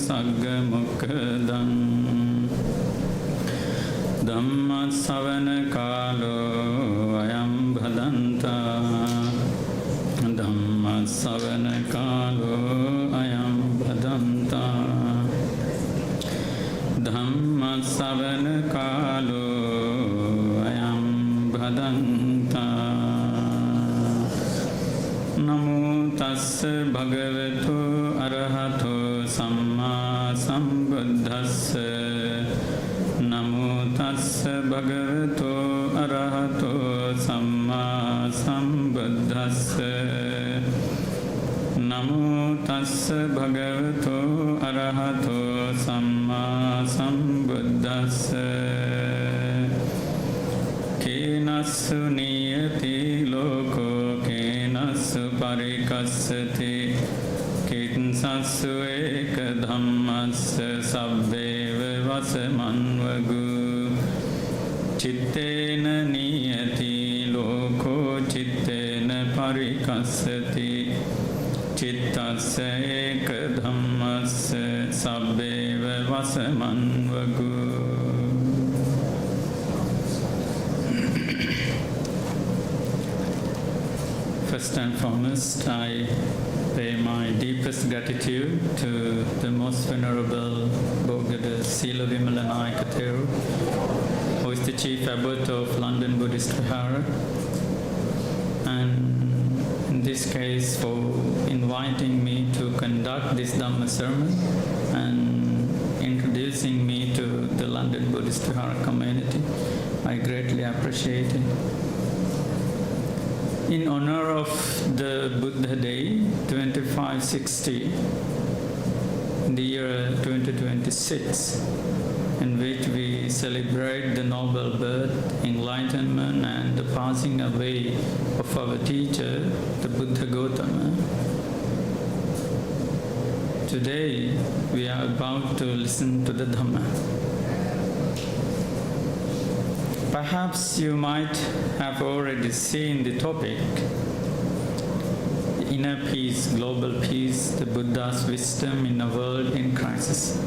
sagga mukkadam Dhamma savana kalo ayam bhadanta Dhamma savana kalo ayam bhadanta Dhamma savana kalo ayam bhadanta Namo tassa bhagavato arahato samma sambuddhassa Namo tassa bhagavato arahato samma sambuddhassa Namo tassa bhagavato arahato samma sambuddhassa Kenasu niyati loko kenasu parikassati Kinsasu eka dhammassa sabbeva vasamanvagu Cittena niyati loko cittena parikassati Cittasya eka dhammassa sabbeva vasamanvagu First and foremost, I pay my deepest gratitude to the most venerable Bogada Seelawimala Nayakatheru, who is the chief abbot of London Buddhist Vihara, and in this case for inviting me to conduct this Dhamma sermon and introducing me to the London Buddhist Vihara community. I greatly appreciate it. In honor of the Buddha Day 2560, in the year 2026, in which we celebrate the noble birth, enlightenment and the passing away of our teacher, the Buddha Gautama, today we are about to listen to the Dhamma. Perhaps you might have already seen the topic, Inner Peace, Global Peace, the Buddha's Wisdom in a World in Crisis.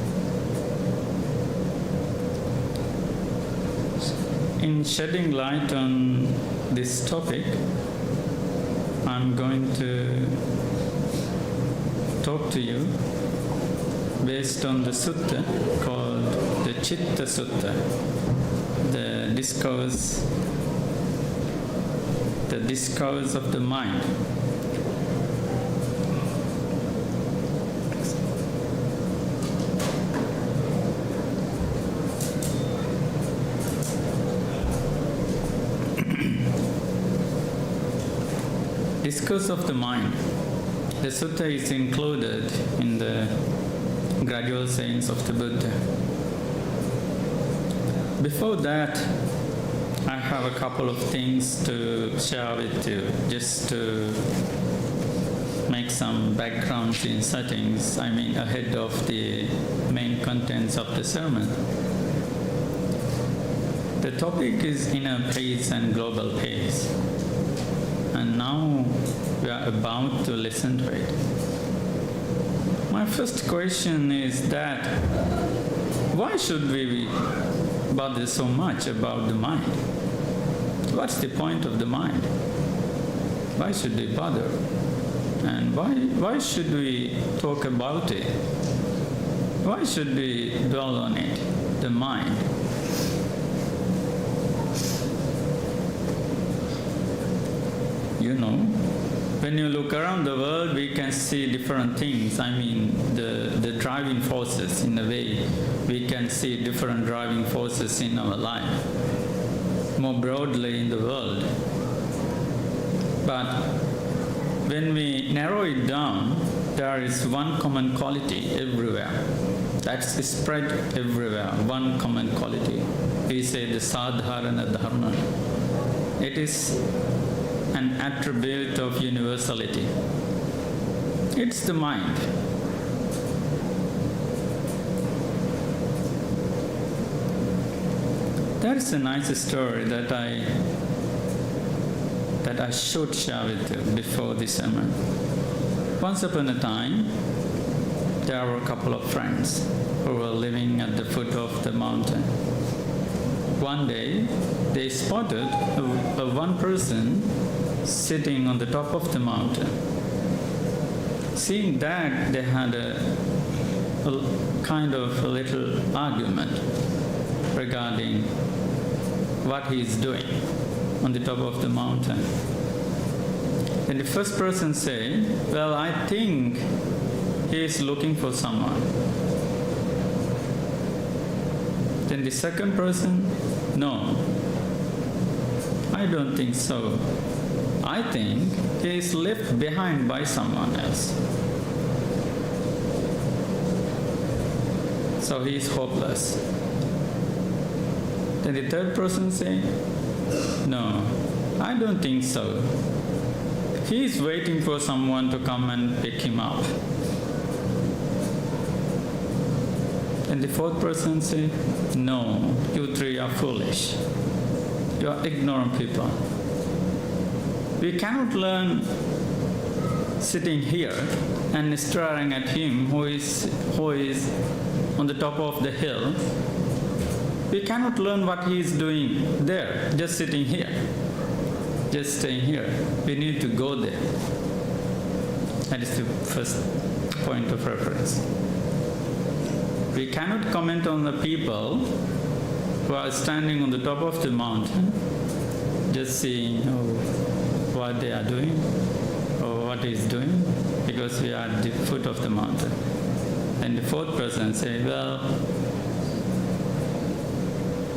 In shedding light on this topic, I'm going to talk to you based on the sutta called the Citta Sutta, the discourse of the mind. Discourse of the mind. The sutta is included in the gradual sayings of the Buddha. Before that, I have a couple of things to share with you, just to make some background settings, ahead of the main contents of the sermon. The topic is inner peace and global peace. And now we are about to listen to it. My first question is that, why should we bother so much about the mind? What's the point of the mind? Why should we bother? And why should we talk about it? Why should we dwell on it, the mind? You know, when you look around the world, we can see different things. The driving forces, in a way, we can see different driving forces in our life, more broadly in the world. But when we narrow it down, there is one common quality everywhere. That's spread everywhere, one common quality. We say the sadharana dharma. It is an attribute of universality. It's the mind. There is a nice story that I should share with you before this sermon. Once upon a time, there were a couple of friends who were living at the foot of the mountain. One day, they spotted one person sitting on the top of the mountain. Seeing that, they had a kind of a little argument regarding what he is doing on the top of the mountain. Then the first person said, well, I think he is looking for someone. Then the second person, no, I don't think so. I think he is left behind by someone else. So he is hopeless. Then the third person said, no, I don't think so. He is waiting for someone to come and pick him up. And the fourth person said, no, you three are foolish. You are ignorant people. We cannot learn sitting here and staring at him who is on the top of the hill. We cannot learn what he is doing there, just sitting here, just staying here. We need to go there. That is the first point of reference. We cannot comment on the people who are standing on the top of the mountain, just seeing what they are doing or what he is doing, because we are at the foot of the mountain. And the fourth person says, well,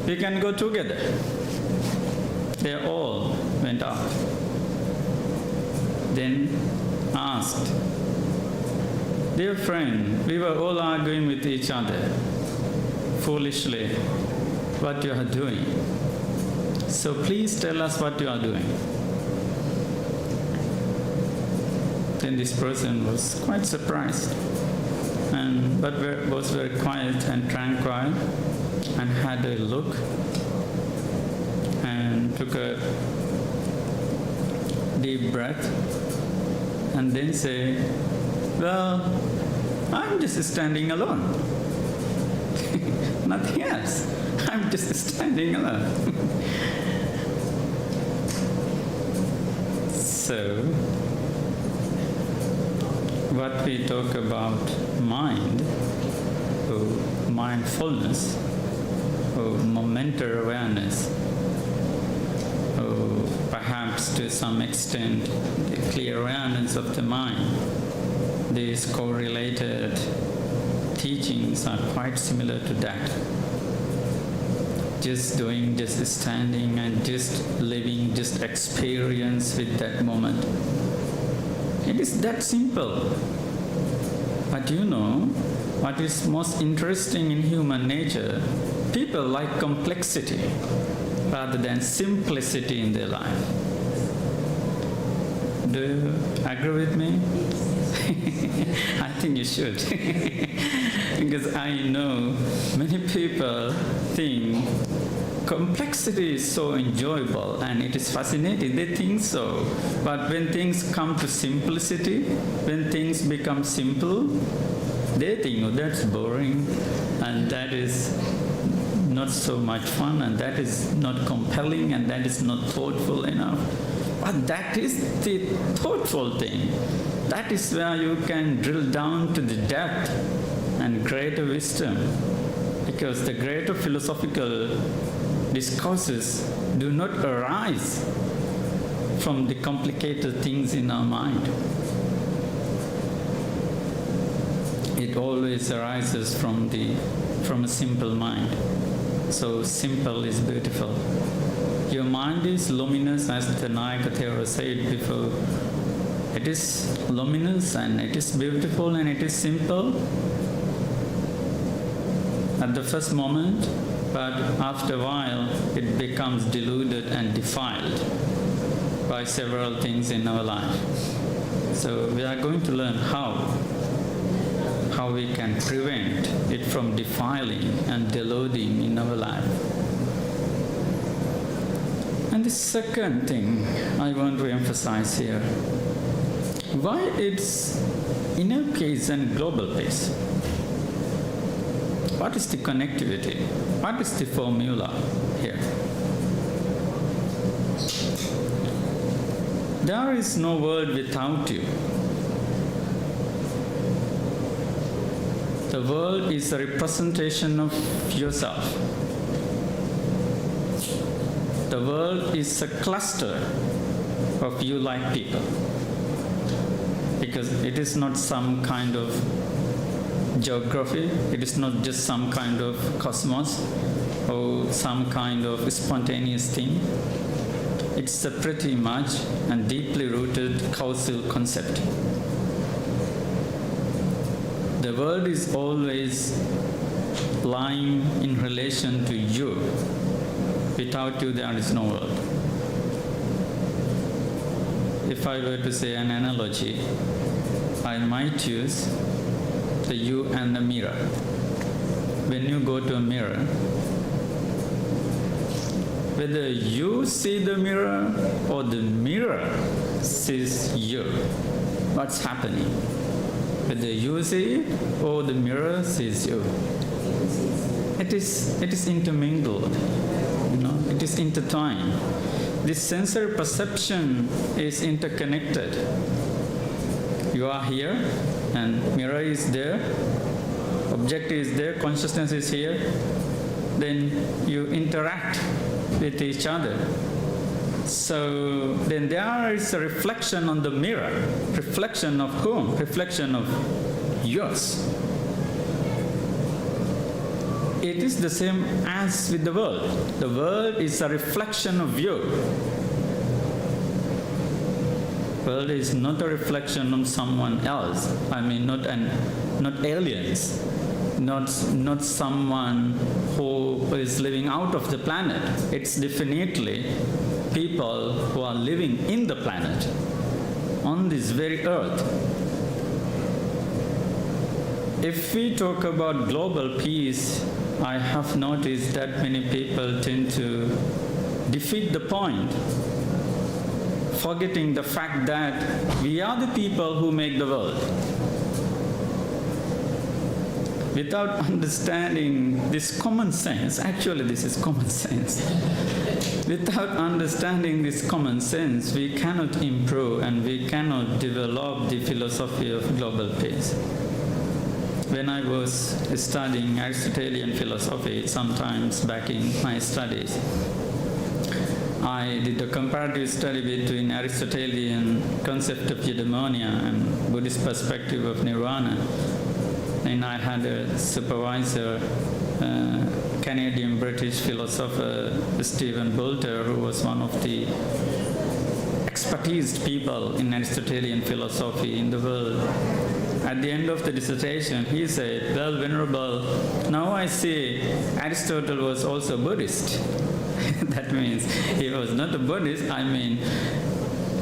we can go together. They all went up. Then asked, dear friend, we were all arguing with each other foolishly what you are doing. So please tell us what you are doing. Then this person was quite surprised, but was very quiet and tranquil, and had a look and took a deep breath and then say, well, I'm just standing alone. Nothing else. I'm just standing alone. So, what we talk about mind, or mindfulness, or momental awareness, or perhaps to some extent the clear awareness of the mind, these correlated teachings are quite similar to that. Just doing, just standing and just living, just experience with that moment. It is that simple. But you know, what is most interesting in human nature, people like complexity rather than simplicity in their life. Do you agree with me? I think you should. Because I know many people think complexity is so enjoyable and it is fascinating. They think so. But when things come to simplicity, when things become simple, they think, oh, that's boring and that is not so much fun and that is not compelling and that is not thoughtful enough. But that is the thoughtful thing. That is where you can drill down to the depth and greater wisdom. Because the greater philosophical discourses do not arise from the complicated things in our mind. It always arises from a simple mind. So simple is beautiful. Your mind is luminous, as the Nayaka Thera said before. It is luminous and it is beautiful and it is simple at the first moment, but after a while it becomes diluted and defiled by several things in our life. So we are going to learn how we can prevent it from defiling and deluding in our life. And the second thing I want to emphasize here, why it's inner peace and global peace. What is the connectivity? What is the formula here? There is no world without you. The world is a representation of yourself. The world is a cluster of you-like people. Because it is not some kind of geography, it is not just some kind of cosmos or some kind of spontaneous thing. It's a pretty much and deeply rooted causal concept. The world is always lying in relation to you. Without you, there is no world. If I were to say an analogy, I might use the you and the mirror. When you go to a mirror, whether you see the mirror or the mirror sees you, what's happening? Whether you see it or the mirror sees you. It is intermingled, it is intertwined. This sensory perception is interconnected. You are here and mirror is there, object is there, consciousness is here. Then you interact with each other. So then there is a reflection on the mirror. Reflection of whom? Reflection of yours. It is the same as with the world. The world is a reflection of you. World is not a reflection of someone else. I mean, not aliens, not someone who is living out of the planet. It's definitely people who are living in the planet, on this very earth. If we talk about global peace, I have noticed that many people tend to defeat the point, forgetting the fact that we are the people who make the world. Without understanding this common sense, actually this is common sense. Without understanding this common sense, we cannot improve and we cannot develop the philosophy of global peace. When I was studying Aristotelian philosophy, sometimes back in my studies, I did a comparative study between Aristotelian concept of eudaimonia and Buddhist perspective of nirvana. And I had a supervisor, Canadian-British philosopher Stephen Bolter, who was one of the expertised people in Aristotelian philosophy in the world. At the end of the dissertation, he said, "Well, Venerable, now I see Aristotle was also Buddhist." That means he was not a Buddhist, I mean,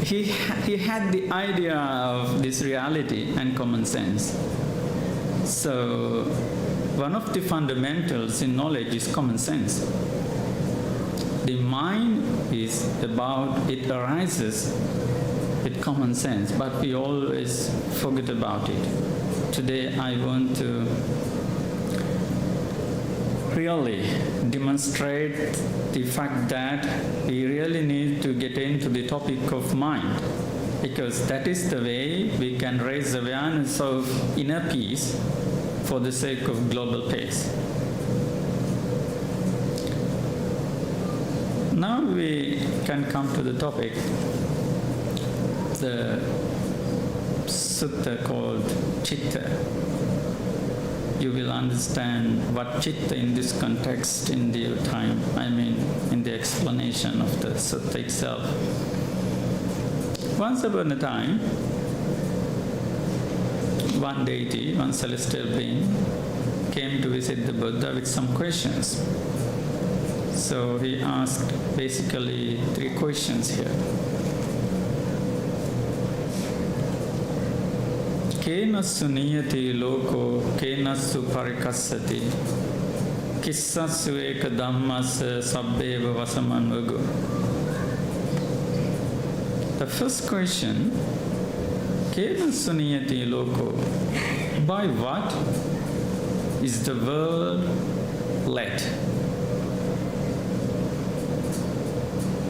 he had the idea of this reality and common sense. So, one of the fundamentals in knowledge is common sense. The mind is about, it arises with common sense, but we always forget about it. Today I want to really demonstrate the fact that we really need to get into the topic of mind, because that is the way we can raise awareness of inner peace for the sake of global peace. Now we can come to the topic, the sutta called Citta. You will understand what Citta in this context in due time, I mean in the explanation of the sutta itself. Once upon a time, one deity, one celestial being, came to visit the Buddha with some questions. So he asked basically 3 questions here. Kenassu niyati loko, kenassu parikassati, kissassu eka dhammassa sabbeva vasamanvago. The first question, Kena suniyati loko. By what is the world led?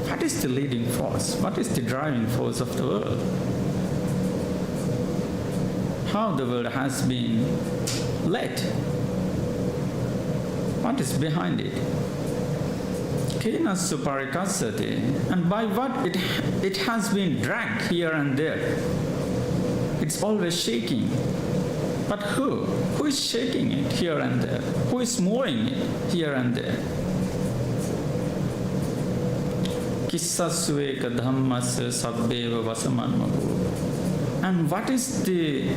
What is the leading force? What is the driving force of the world? How the world has been led? What is behind it? Kena suparikasati. And by what it has been dragged here and there. It's always shaking. But who? Who is shaking it here and there? Who is moving it here and there? Kissasuveka dhammas sabbeva vasamanmagu. And what is the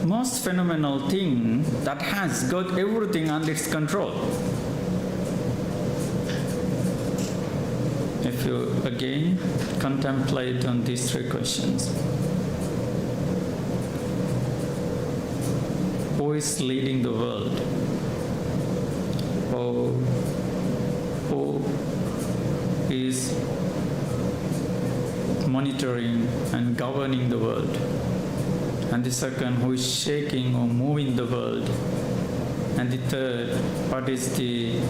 most phenomenal thing that has got everything under its control? If you again contemplate on these three questions. Who is leading the world? Who is monitoring and governing the world? And the second, who is shaking or moving the world? And the third, what is the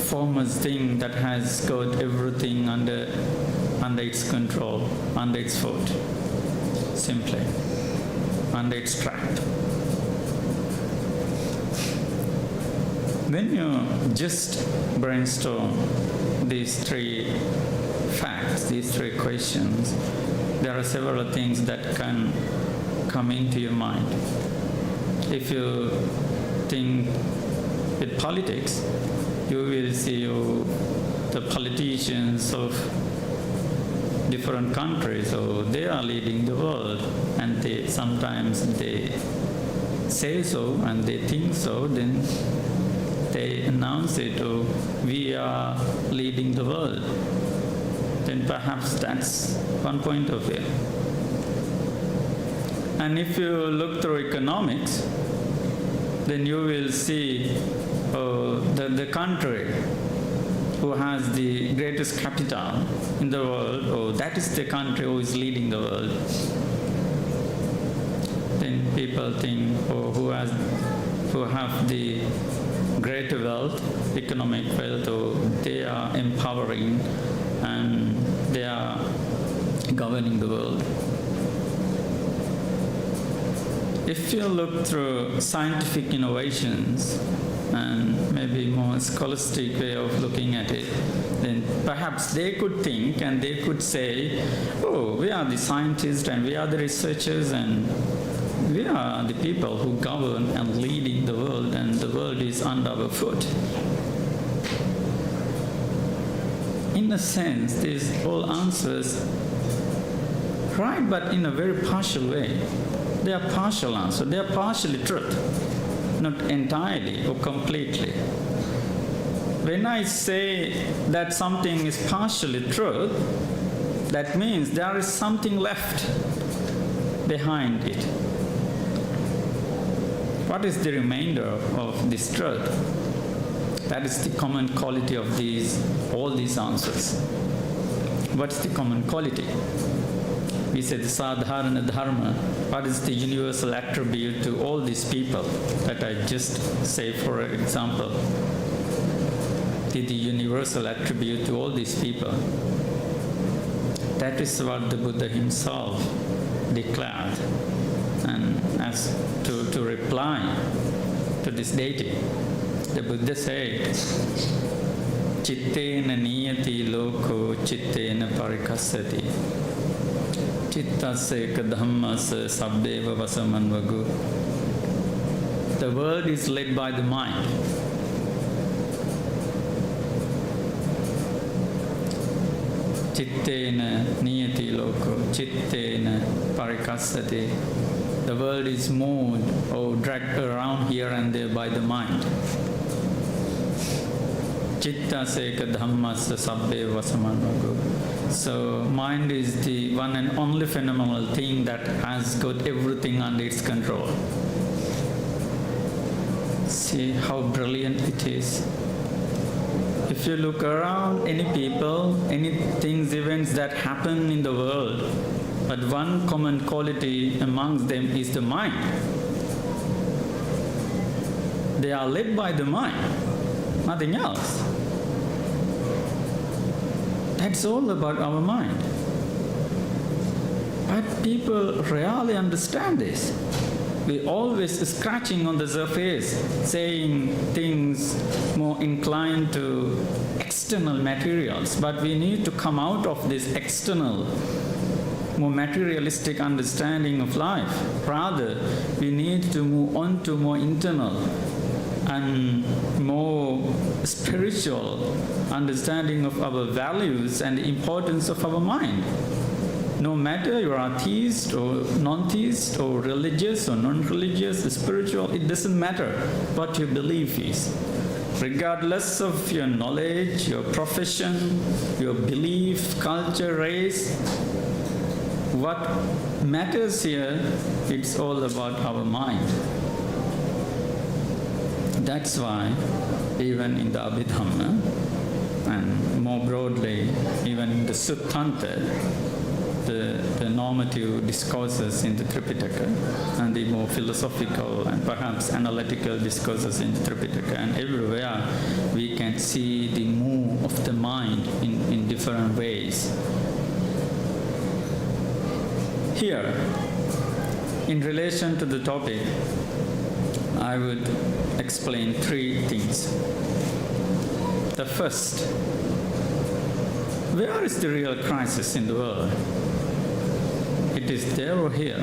foremost thing that has got everything under its control, under its foot? Simply, under its trap. When you just brainstorm these three facts, these three questions, there are several things that can come into your mind. If you think with politics, you will see the politicians of different countries, so they are leading the world, and sometimes they say so and they think so, then they announce it, we are leading the world. Then perhaps that's one point of view. And if you look through economics, then you will see the country who has the greatest capital in the world, that is the country who is leading the world. Then people think, who have the great wealth, economic wealth, they are empowering and they are governing the world. If you look through scientific innovations and maybe more scholastic way of looking at it, then perhaps they could think and they could say, we are the scientists and we are the researchers and we are the people who govern and leading the world, and the world is under our foot. In a sense, these all answers right, but in a very partial way. They are partial answers, they are partially truth, not entirely or completely. When I say that something is partially truth, that means there is something left behind it. What is the remainder of this truth? That is the common quality of all these answers. What's the common quality? We said sadharana dharma. What is the universal attribute to all these people that I just say, for example? The universal attribute to all these people. That is what the Buddha himself declared. And as to reply to this deity, the Buddha said, Cittena niyati loko cittena parikassati. Cittaseka dhammas sabbeva vasamanvagu. The world is led by the mind. Cittena niyati loko, cittena parikassati. The world is moved or dragged around here and there by the mind. Citta seka dhammas sabbe vasamanvagu. So mind is the one and only phenomenal thing that has got everything under its control. See how brilliant it is. If you look around, any people, any things, events that happen in the world, but one common quality amongst them is the mind. They are led by the mind, nothing else. That's all about our mind. But people rarely understand this. We're always scratching on the surface, saying things more inclined to external materials. But we need to come out of this external, more materialistic understanding of life. Rather, we need to move on to more internal and more spiritual understanding of our values and the importance of our mind. No matter you are theist or non-theist or religious or non-religious, spiritual, it doesn't matter what your belief is. Regardless of your knowledge, your profession, your belief, culture, race, what matters here, it's all about our mind. That's why even in the Abhidhamma and more broadly even in the Suttanta, the normative discourses in the Tripitaka and the more philosophical and perhaps analytical discourses in the Tripitaka, and everywhere we can see the move of the mind in different ways. Here, in relation to the topic, I would explain three things. The first, where is the real crisis in the world? It is there or here?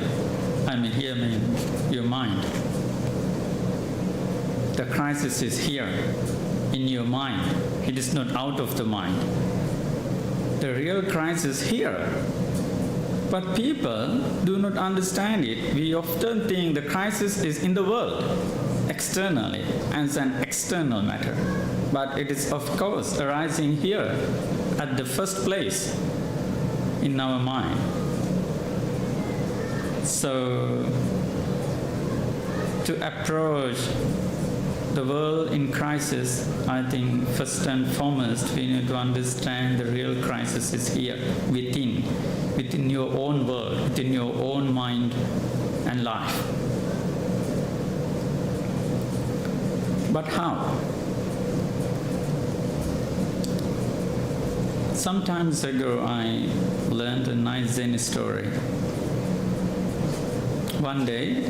I mean, here means your mind. The crisis is here, in your mind. It is not out of the mind. The real crisis here. But people do not understand it. We often think the crisis is in the world, externally, as an external matter. But it is, of course, arising here, at the first place, in our mind. So, to approach the world in crisis, I think first and foremost we need to understand the real crisis is here, within your own world, within your own mind and life. But how? Some time ago I learned a nice Zen story. One day,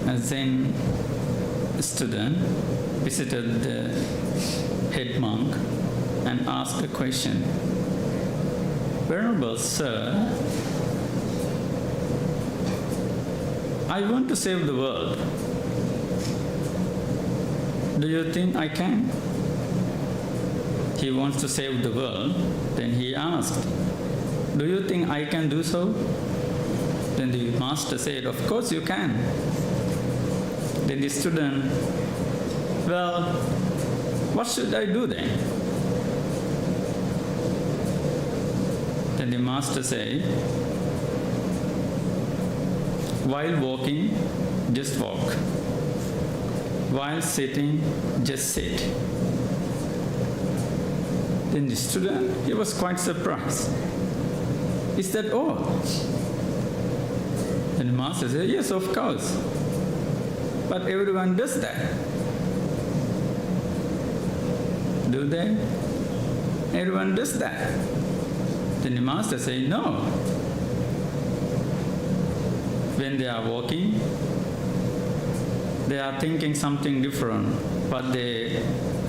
a Zen student visited the head monk and asked a question. Venerable Sir, I want to save the world. Do you think I can? He wants to save the world. Then he asked, do you think I can do so? Then the master said, of course you can. Then the student, well, what should I do then? Then the master said, while walking, just walk. While sitting, just sit. Then the student, he was quite surprised. Is that all? Then the master said, yes, of course. But everyone does that. Do they? Everyone does that. Then the master said, no. When they are walking, they are thinking something different what they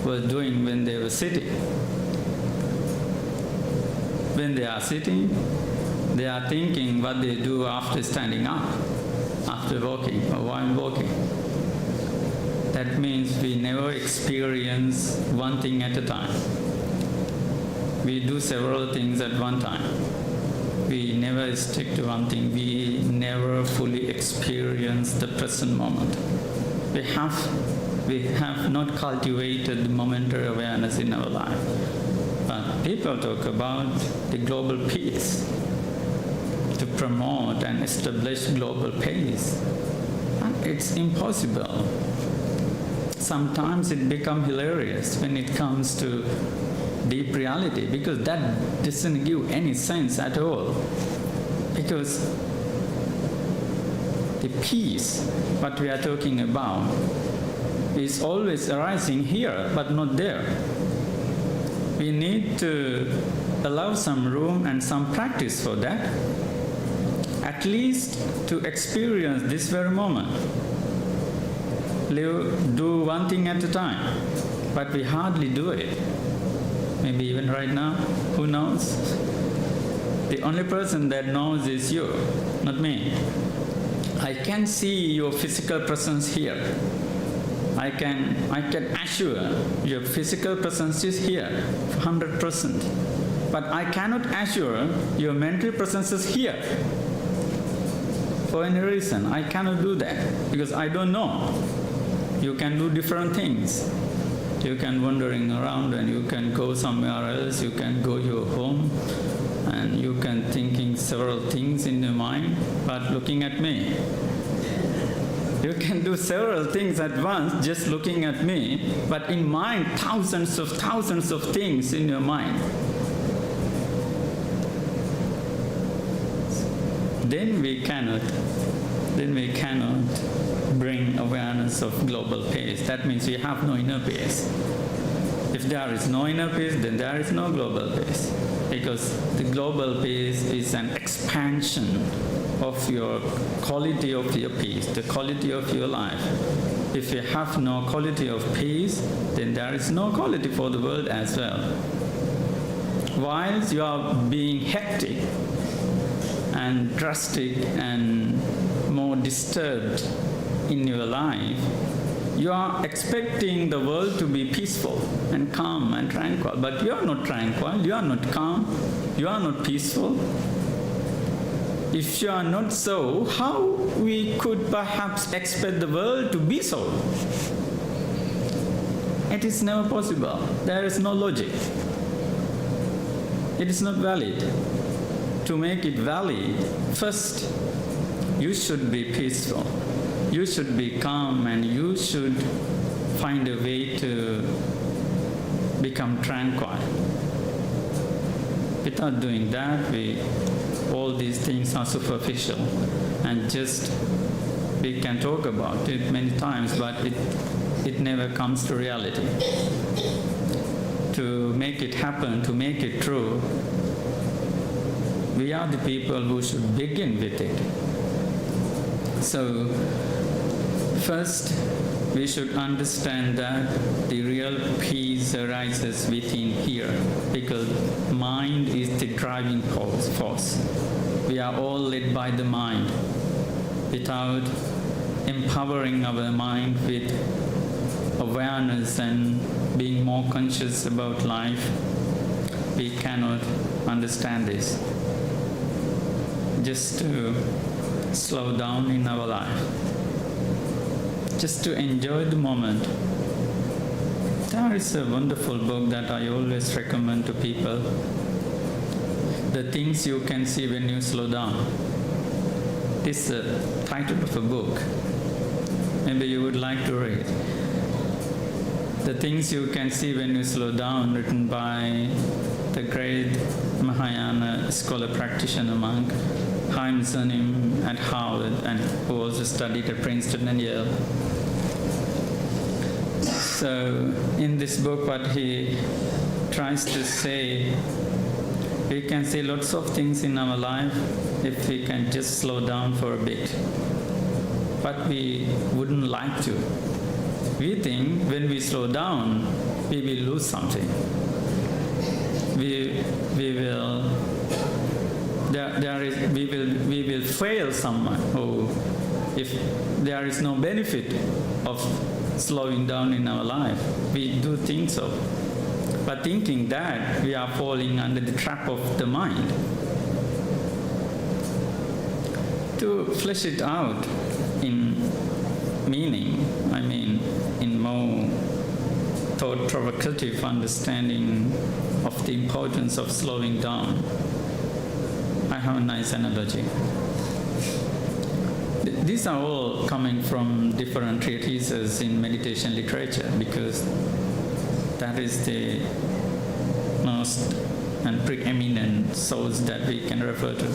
were doing when they were sitting. When they are sitting, they are thinking what they do after standing up, after walking or while walking. That means we never experience one thing at a time. We do several things at one time. We never stick to one thing. We never fully experience the present moment. We have not cultivated the momentary awareness in our life. But people talk about the global peace, to promote and establish global peace. And it's impossible. Sometimes it becomes hilarious when it comes to deep reality, because that doesn't give any sense at all. Because the peace, what we are talking about, is always arising here but not there. We need to allow some room and some practice for that, at least to experience this very moment. Do one thing at a time, but we hardly do it. Maybe even right now, who knows? The only person that knows is you, not me. I can see your physical presence here. I can assure your physical presence is here, 100%. But I cannot assure your mental presence is here. For any reason, I cannot do that because I don't know. You can do different things. You can wandering around and you can go somewhere else, you can go your home and you can thinking several things in your mind, but looking at me. You can do several things at once just looking at me, but in mind thousands of things in your mind. Then we cannot bring awareness of global peace. That means we have no inner peace. If there is no inner peace, then there is no global peace. Because the global peace is an expansion of your quality of your peace, the quality of your life. If you have no quality of peace, then there is no quality for the world as well. Whilst you are being hectic and drastic and more disturbed in your life, you are expecting the world to be peaceful and calm and tranquil. But you are not tranquil, you are not calm, you are not peaceful. If you are not so, how we could perhaps expect the world to be so? It is never possible. There is no logic. It is not valid. To make it valid, first, you should be peaceful. You should be calm and you should find a way to become tranquil. Without doing that, all these things are superficial and just we can talk about it many times, but it never comes to reality. To make it happen, to make it true, we are the people who should begin with it. So, first, we should understand that the real peace arises within here, because mind is the driving force. We are all led by the mind. Without empowering our mind with awareness and being more conscious about life, we cannot understand this. Just to slow down in our life, just to enjoy the moment. There is a wonderful book that I always recommend to people, The Things You Can See When You Slow Down. This is the title of a book. Maybe you would like to read. The Things You Can See When You Slow Down, written by the great Mahayana scholar practitioner monk Haim Zanim at Harvard, and who also studied at Princeton and Yale. So in this book, what he tries to say, we can see lots of things in our life if we can just slow down for a bit. But we wouldn't like to. We think when we slow down, we will lose something. We will fail someone who, if there is no benefit of slowing down in our life, we do think so. But thinking that, we are falling under the trap of the mind. To flesh it out in meaning, I mean in more thought-provocative understanding of the importance of slowing down, I have a nice analogy. These are all coming from different treatises in meditation literature, because that is the most and preeminent source that we can refer to.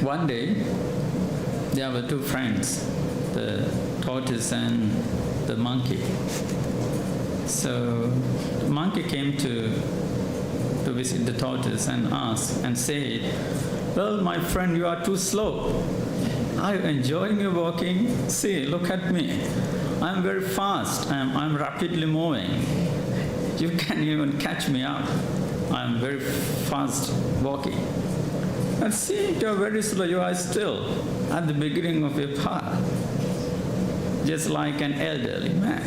One day, there were two friends, the tortoise and the monkey. So the monkey came to visit the tortoise and asked and said, "Well, my friend, you are too slow. Are you enjoying your walking? See, look at me. I'm very fast. I'm rapidly moving. You can't even catch me up. I'm very fast walking. But see, you're very slow. You are still at the beginning of your path, just like an elderly man.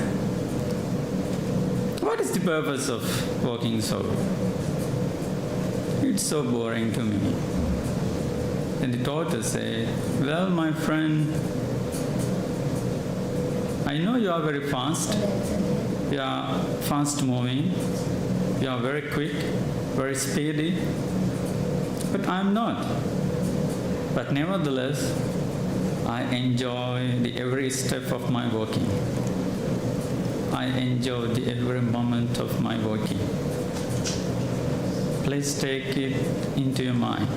What is the purpose of walking so? It's so boring to me." And the tortoise said, "Well, my friend, I know you are very fast. You are fast moving. You are very quick, very speedy. But I am not. But nevertheless, I enjoy the every step of my walking. I enjoy the every moment of my walking. Please take it into your mind.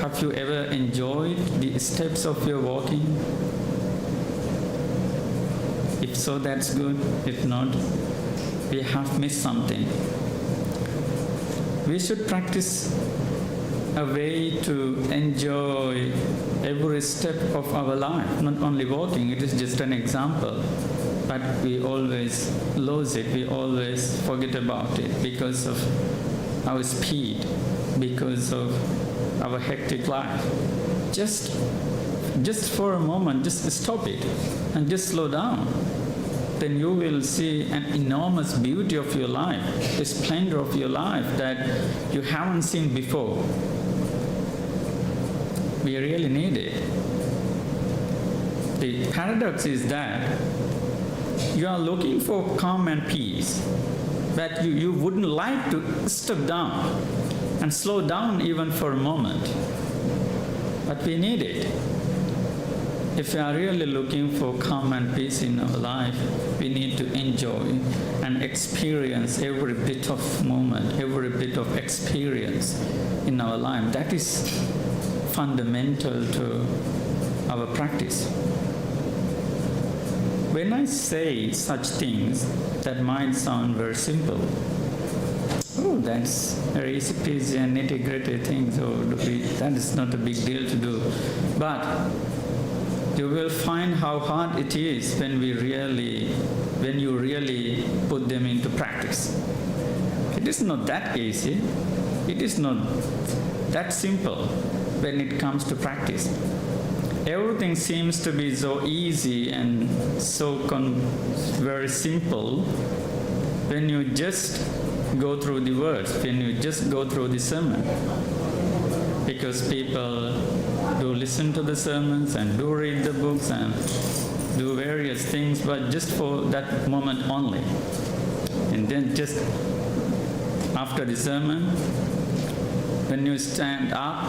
Have you ever enjoyed the steps of your walking? If so, that's good. If not, we have missed something. We should practice a way to enjoy every step of our life, not only walking. It is just an example. But we always lose it, we always forget about it because of our speed, because of our hectic life. Just for a moment, just stop it and just slow down. Then you will see an enormous beauty of your life, the splendor of your life that you haven't seen before. We really need it. The paradox is that you are looking for calm and peace, but you wouldn't like to step down and slow down even for a moment. But we need it. If we are really looking for calm and peace in our life, we need to enjoy and experience every bit of moment, every bit of experience in our life. That is fundamental to our practice. When I say such things that might sound very simple, oh, that's very easy peasy and nitty-gritty things, that is not a big deal to do. But you will find how hard it is when you really put them into practice. It is not that easy. It is not that simple when it comes to practice. Everything seems to be so easy and so very simple when you just go through the words, when you just go through the sermon. Because people do listen to the sermons and do read the books and do various things, but just for that moment only. And then just after the sermon, when you stand up,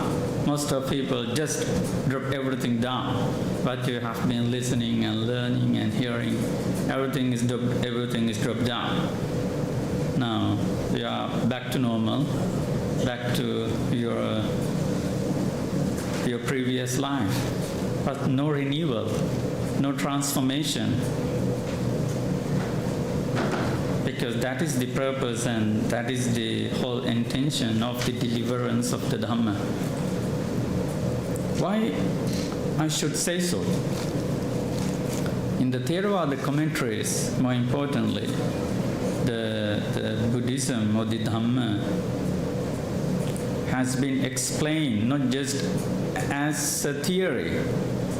most of people just drop everything down. But you have been listening and learning and hearing, everything is dropped down. Now you are back to normal, back to your previous life, but no renewal, no transformation. Because that is the purpose and that is the whole intention of the deliverance of the Dhamma. Why I should say so? In the Theravada commentaries, more importantly, the Buddhism or the Dhamma has been explained not just as a theory,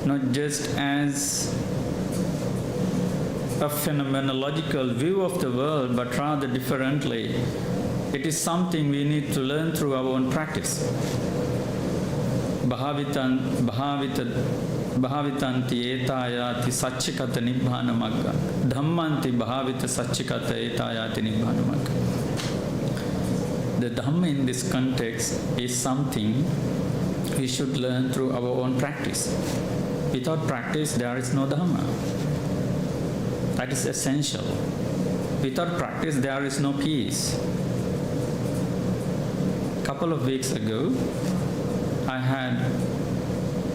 not just as a phenomenological view of the world, but rather differently. It is something we need to learn through our own practice. Bhavitanti etayati satchikata nibbana magga. Dhammanti bhavita satchikata etayati nibbana magga. The Dhamma in this context is something we should learn through our own practice. Without practice, there is no Dhamma. That is essential. Without practice, there is no peace. A couple of weeks ago, I had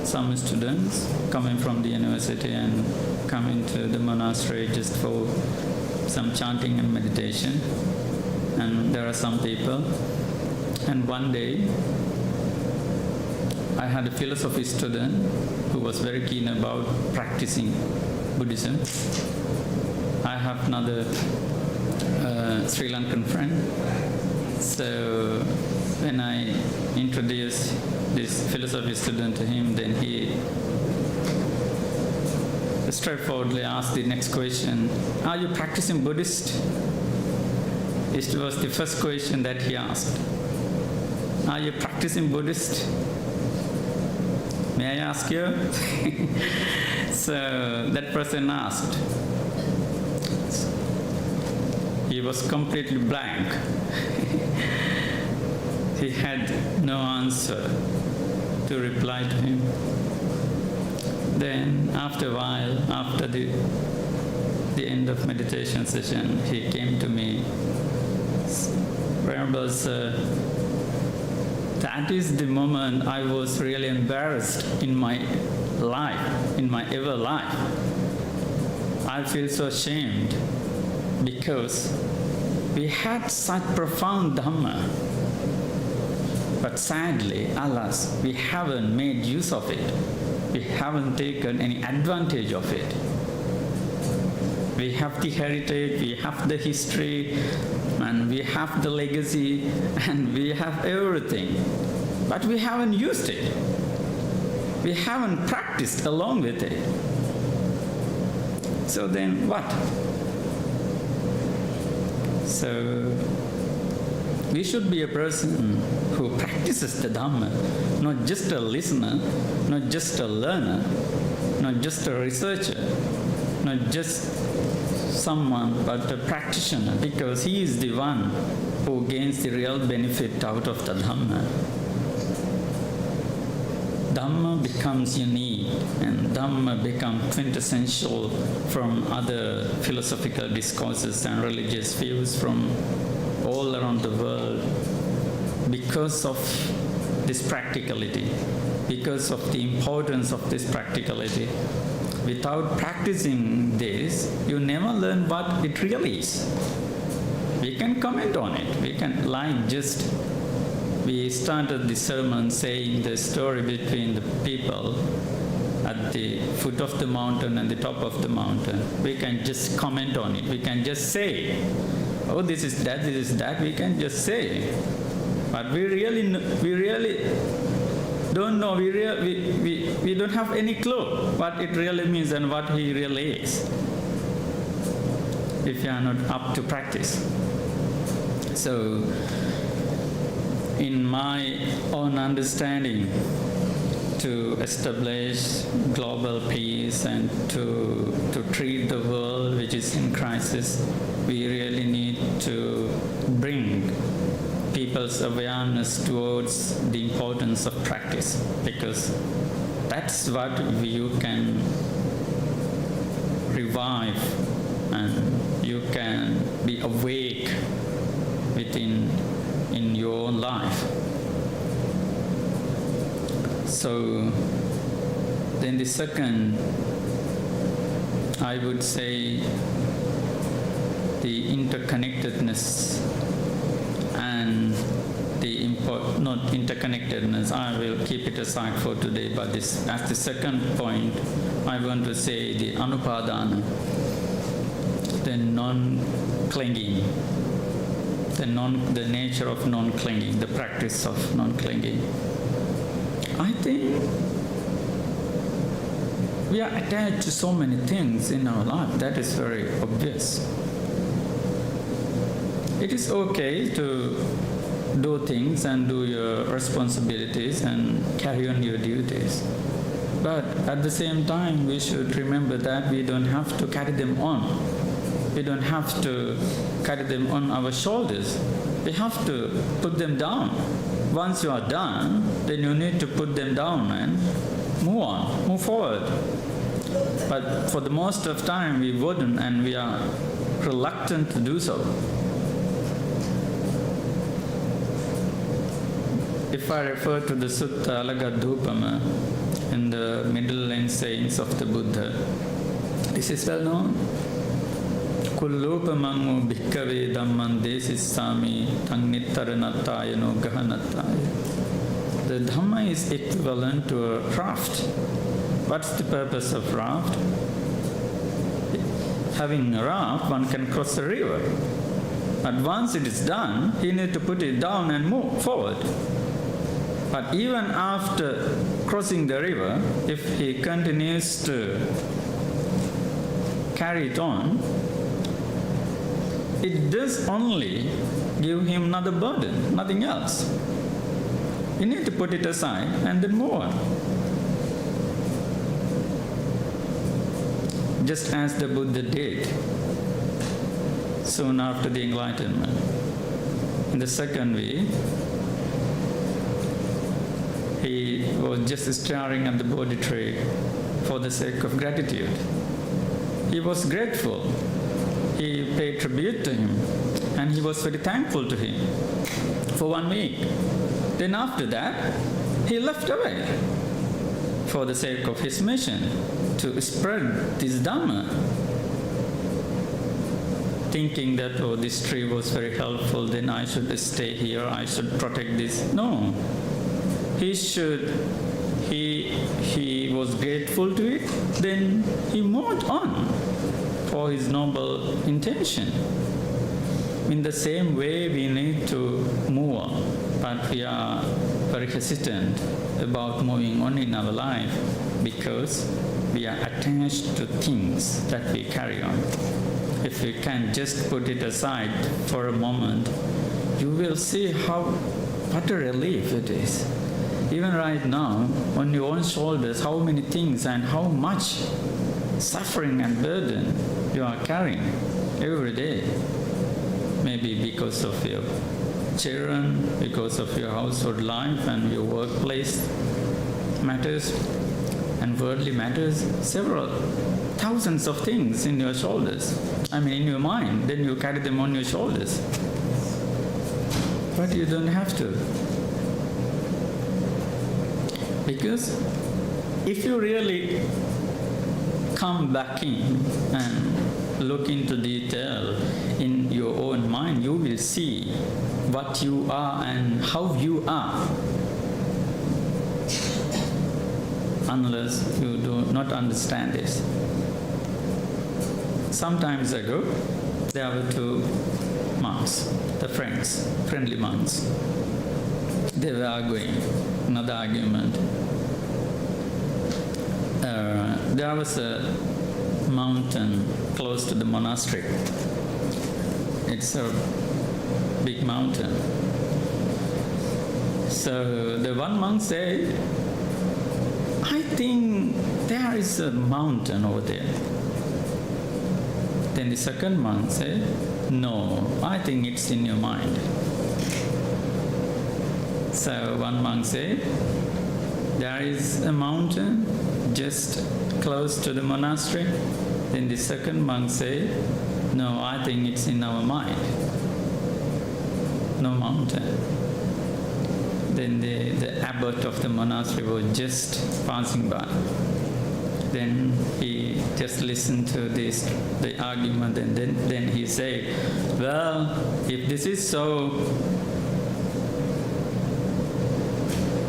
some students coming from the university and coming to the monastery just for some chanting and meditation. And there are some people. And one day, I had a philosophy student who was very keen about practicing Buddhism. I have another Sri Lankan friend. So when I introduced this philosophy student to him, then he straightforwardly asked the next question, "Are you practicing Buddhist?" It was the first question that he asked. "Are you practicing Buddhist? May I ask you?" So that person asked. He was completely blank. He had no answer to reply to him. Then after a while, after the end of meditation session, he came to me. Venerable Sir, that is the moment I was really embarrassed in my life, in my ever life. I feel so ashamed because we had such profound Dhamma, but sadly, alas, we haven't made use of it. We haven't taken any advantage of it. We have the heritage, we have the history, and we have the legacy, and we have everything, but we haven't used it. We haven't practiced along with it. So then what? So we should be a person who practices the Dhamma, not just a listener, not just a learner, not just a researcher, not just someone but a practitioner, because he is the one who gains the real benefit out of the Dhamma. Dhamma becomes unique and Dhamma becomes quintessential from other philosophical discourses and religious views from all around the world because of this practicality, because of the importance of this practicality. Without practicing this, you never learn what it really is. We can comment on it. We can we started the sermon saying the story between the people at the foot of the mountain and the top of the mountain. We can just comment on it. We can just say, "Oh, this is that." We can just say, but we really don't know. We don't have any clue what it really means and what he really is, if you are not up to practice. So, in my own understanding, to establish global peace and to treat the world which is in crisis, we really need to bring people's awareness towards the importance of practice, because that's what you can revive and you can be awake in your own life. So then the second, I would say, the interconnectedness and not interconnectedness, I will keep it aside for today, but as the second point, I want to say the anupadana, the non-clinging, the nature of non-clinging, the practice of non-clinging. I think we are attached to so many things in our life. That is very obvious. It is okay to do things and do your responsibilities and carry on your duties. But at the same time, we should remember that we don't have to carry them on. We don't have to carry them on our shoulders. We have to put them down. Once you are done, then you need to put them down and move on, move forward. But for the most of time, we wouldn't, and we are reluctant to do so. If I refer to the Sutta Alagadhupama, in the middle end sayings of the Buddha. This is well known. Kullopamango bhikkhave dhamman desissami tang nittaranataya no gahanataya. The Dhamma is equivalent to a raft. What's the purpose of raft? Having a raft, one can cross a river. But once it is done, he needs to put it down and move forward. But even after crossing the river, if he continues to carry it on, it does only give him another burden, nothing else. You need to put it aside and then move on. Just as the Buddha did soon after the enlightenment. In the second week, he was just staring at the Bodhi tree for the sake of gratitude. He was grateful. He paid tribute to him and he was very thankful to him for 1 week. Then after that, he left away for the sake of his mission to spread this Dhamma, thinking that, oh, this tree was very helpful, then I should stay here, I should protect this. No. He was grateful to it, then he moved on for his noble intention. In the same way, we need to move on, but we are very hesitant about moving on in our life because we are attached to things that we carry on. If we can just put it aside for a moment, you will see what a relief it is. Even right now, on your own shoulders, how many things and how much suffering and burden you are carrying every day. Maybe because of your children, because of your household life and your workplace matters and worldly matters, several thousands of things in your shoulders. In your mind, then you carry them on your shoulders. But you don't have to. Because if you really come back in and look into detail in your own mind, you will see what you are and how you are. Unless you do not understand this. Some times ago, there were two monks, the friendly monks. They were arguing, another argument. There was a mountain close to the monastery. It's a big mountain. So the one monk said, I think there is a mountain over there. Then the second monk said, no, I think it's in your mind. So one monk said, there is a mountain just close to the monastery. Then the second monk said, no, I think it's in our mind. No mountain. Then the abbot of the monastery was just passing by. Then he just listened to the argument, and then he said, well, if this is so,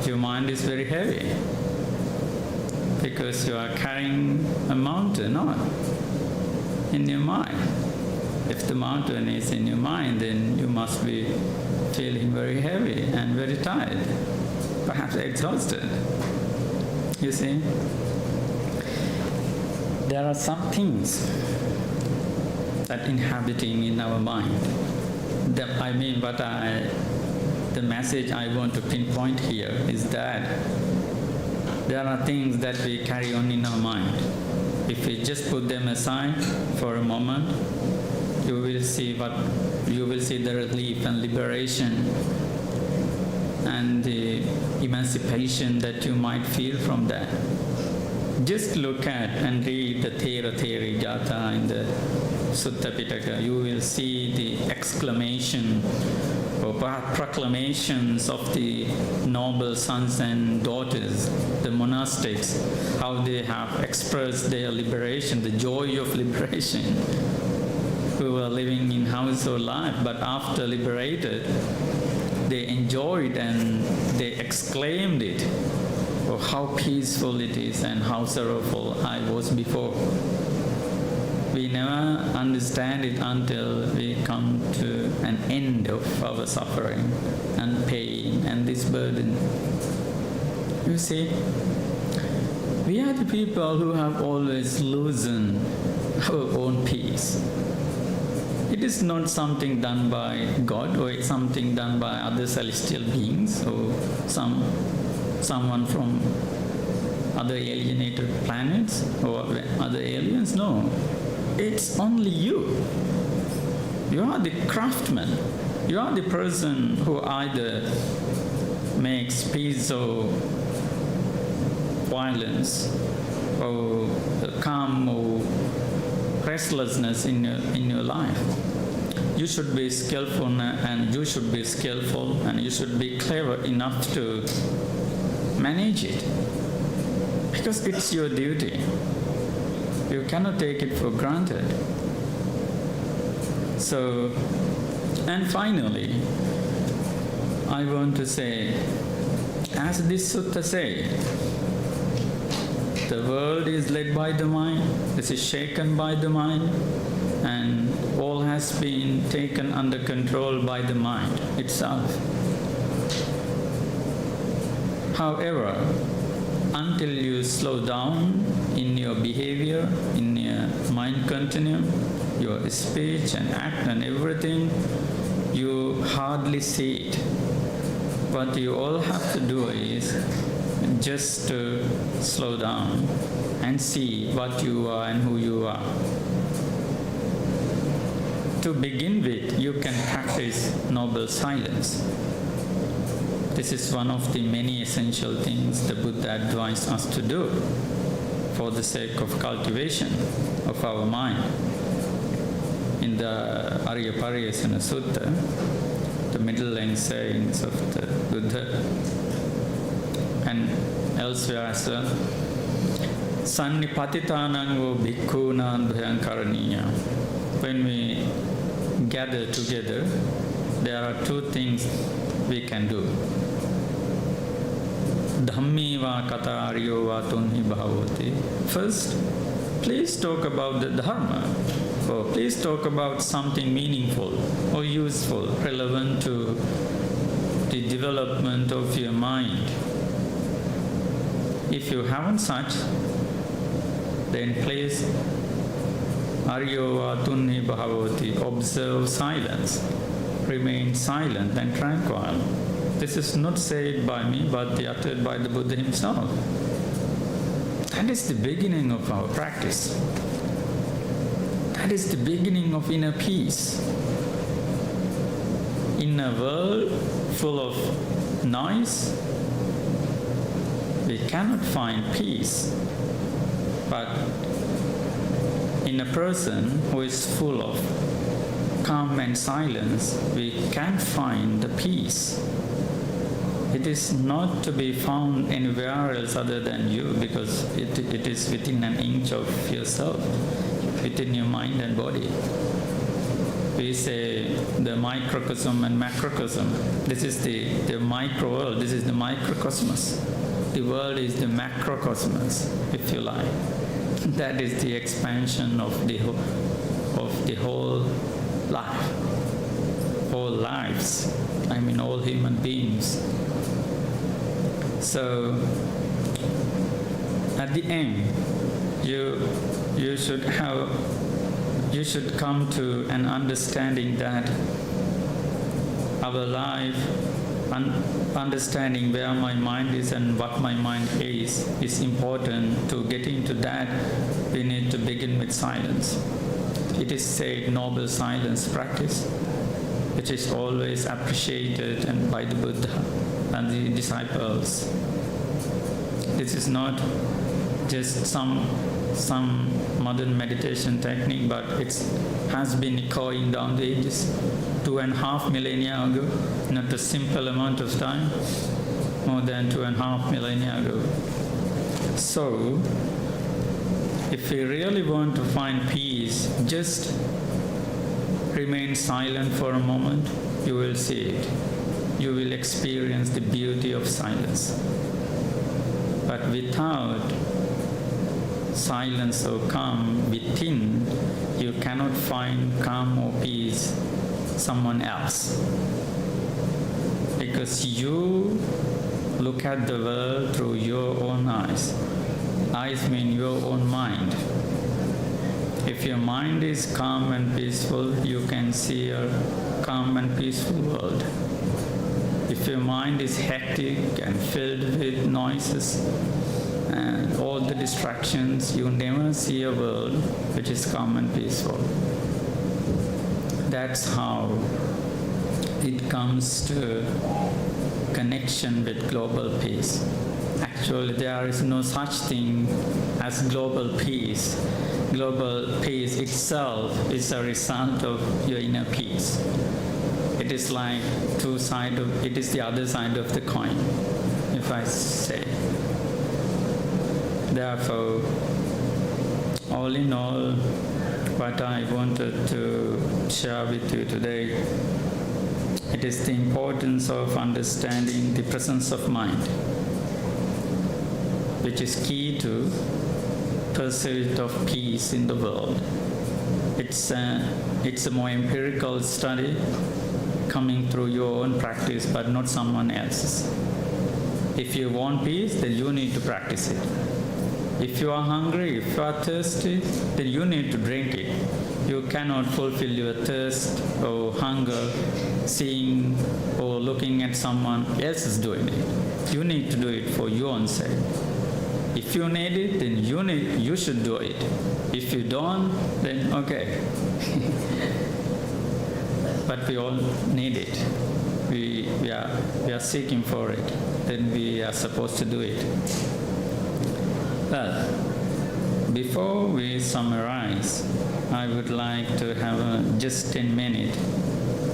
your mind is very heavy because you are carrying a mountain on in your mind. If the mountain is in your mind, then you must be feeling very heavy and very tired, perhaps exhausted. You see? There are some things that inhabiting in our mind. The message I want to pinpoint here is that there are things that we carry on in our mind. If we just put them aside for a moment, you will see the relief and liberation and the emancipation that you might feel from that. Just look at and read the Thera Theri Gatha in the Sutta Pitaka, you will see the exclamation or proclamations of the noble sons and daughters, the monastics, how they have expressed their liberation, the joy of liberation, who were living in household life, but after liberated, they enjoyed and they exclaimed it, oh, how peaceful it is and how sorrowful I was before. We never understand it until we come to an end of our suffering and pain and this burden. You see, we are the people who have always loosened our own peace. It is not something done by God or it's something done by other celestial beings or someone from other alienated planets or other aliens. No. It's only you. You are the craftsman. You are the person who either makes peace or violence or calm or restlessness in your life. You should be skillful and you should be skillful and you should be clever enough to manage it. Because it's your duty. You cannot take it for granted. So, and finally, I want to say, as this sutta says, the world is led by the mind, this is shaken by the mind, and all has been taken under control by the mind itself. However, until you slow down in your behavior, in your mind continuum, your speech and act and everything, you hardly see it. What you all have to do is just to slow down and see what you are and who you are. To begin with, you can practice noble silence. This is one of the many essential things the Buddha advised us to do for the sake of cultivation of our mind. In the Arya Pariyasana Sutta, the middle length sayings of the Buddha, and elsewhere as well, Sannipatitanang vo bhikkhunan bhayankaraniya. When we gather together, there are two things we can do. Dhammi va kata aryo va tunhi bhavati. First, please talk about the Dharma, or please talk about something meaningful or useful, relevant to the development of your mind. If you haven't such, then please aryo va tunhi bhavati, observe silence, remain silent and tranquil. This is not said by me, but uttered by the Buddha himself. That is the beginning of our practice. That is the beginning of inner peace. In a world full of noise, we cannot find peace. But in a person who is full of calm and silence, we can find the peace. It is not to be found anywhere else other than you, because it is within an inch of yourself, within your mind and body. We say the microcosm and macrocosm. This is the micro world, this is the microcosmos. The world is the macrocosmos, if you like. That is the expansion of the whole life, all lives, I mean all human beings. So, at the end, you should come to an understanding that our life, understanding where my mind is and what my mind is important. To get into that, we need to begin with silence. It is said noble silence practice, which is always appreciated and by the Buddha and the disciples. This is not just some modern meditation technique, but it has been echoing down the ages, 2.5 millennia ago, not a simple amount of time, more than 2.5 millennia ago. So, if we really want to find peace, just remain silent for a moment, you will see it. You will experience the beauty of silence. But without silence or calm within, you cannot find calm or peace someone else. Because you look at the world through your own eyes. Eyes mean your own mind. If your mind is calm and peaceful, you can see a calm and peaceful world. If your mind is hectic and filled with noises and all the distractions, you never see a world which is calm and peaceful. That's how it comes to connection with global peace. Actually, there is no such thing as global peace. Global peace itself is a result of your inner peace. It is like it is the other side of the coin, if I say. Therefore, all in all, what I wanted to share with you today, it is the importance of understanding the presence of mind, which is key to pursuit of peace in the world. It's a more empirical study coming through your own practice, but not someone else's. If you want peace, then you need to practice it. If you are hungry, if you are thirsty, then you need to drink it. You cannot fulfill your thirst or hunger seeing or looking at someone else is doing it. You need to do it for your own sake. If you need it, then you should do it. If you don't, then okay. But we all need it. We are seeking for it. Then we are supposed to do it. Well, before we summarize, I would like to have just 10 minutes.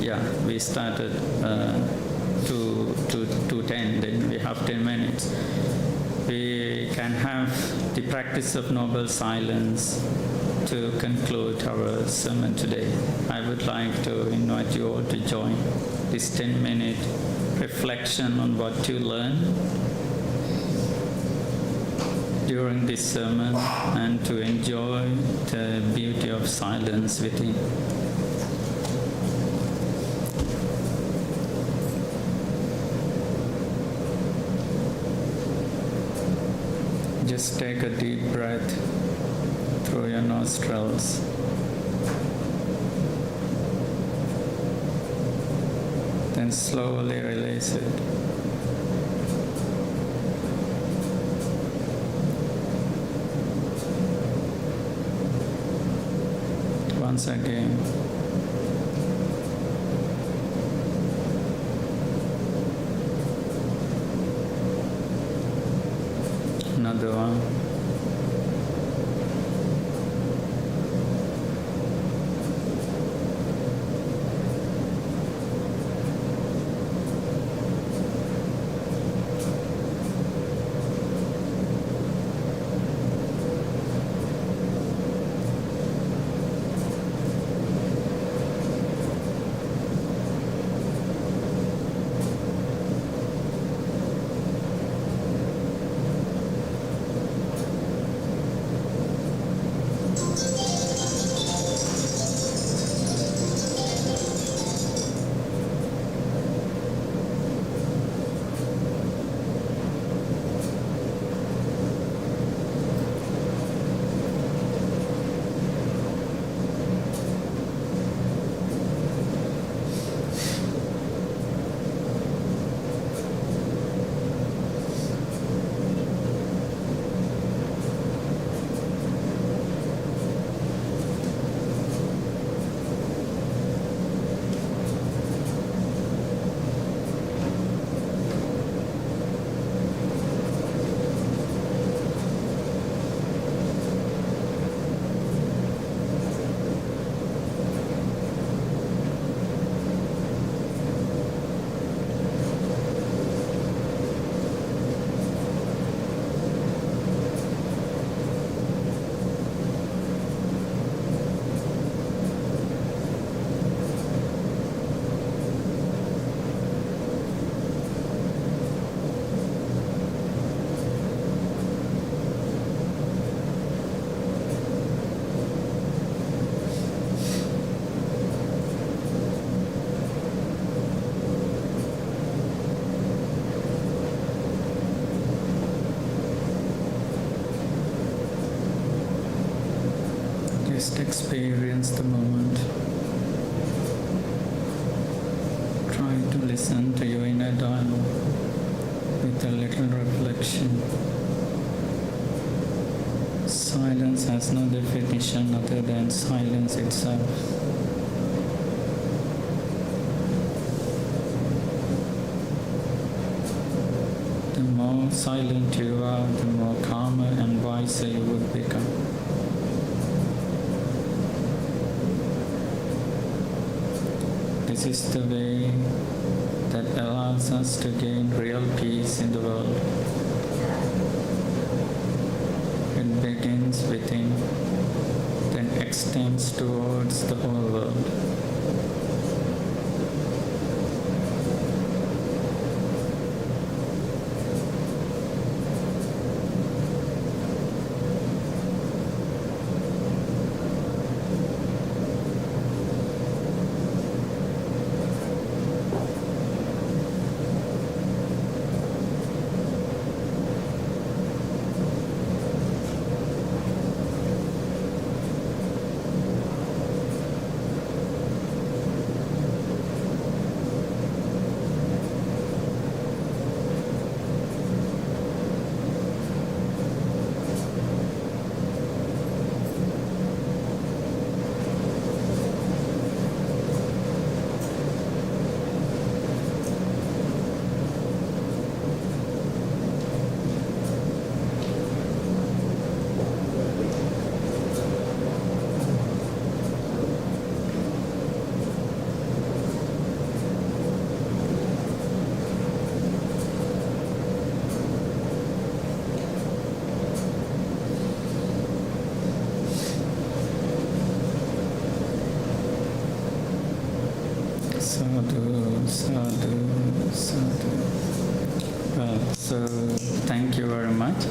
Yeah, we started 2:10, then we have 10 minutes. We can have the practice of noble silence to conclude our sermon today. I would like to invite you all to join this 10-minute reflection on what you learned during this sermon and to enjoy the beauty of silence within. Just take a deep breath through your nostrils. Then slowly release it. Once again. Another one. experience the moment. Try to listen to your inner dialogue with a little reflection. Silence has no definition other than silence itself. The more silent you are, the more calmer and wiser you would become. This is the way that allows us to gain real peace in the world. It begins within, then extends towards the whole world. Sadhu, sadhu, sadhu. Well, so thank you very much.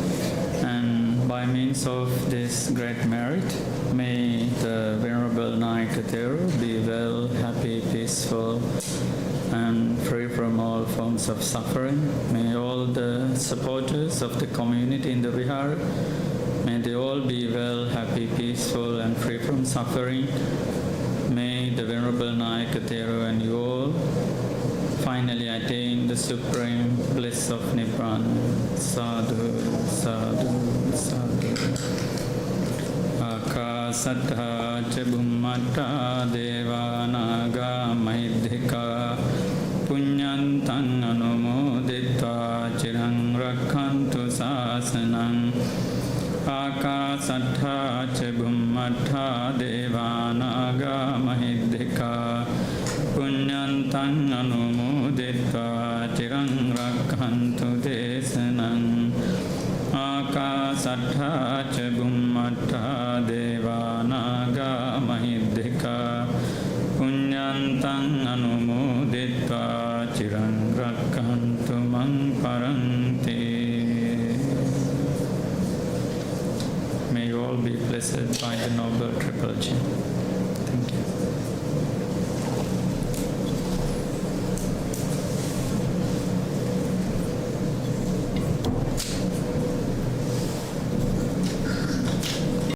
And by means of this great merit, may the Venerable Nayakatheru be well, happy, peaceful, and free from all forms of suffering. May all the supporters of the community in the Vihara, may they all be well, happy, peaceful, and free from suffering. May the Venerable Nayakatheru and you all finally attain the supreme bliss of Nibbana. Sadhu, sadhu, sadhu. Akasattha ca bhummatta deva naga mahidhika punyantang anumoditva chirang rakhantu sasanang. Akasattha ca bhummatta deva naga mahidhika punyantang anumoditva chirang rakhantu desanang. Akasattha ca bhummatta deva naga mahidhika punyantang anumoditva chirang rakhantu mang paranti. May you all be blessed by the Noble Triple Gem. Thank you.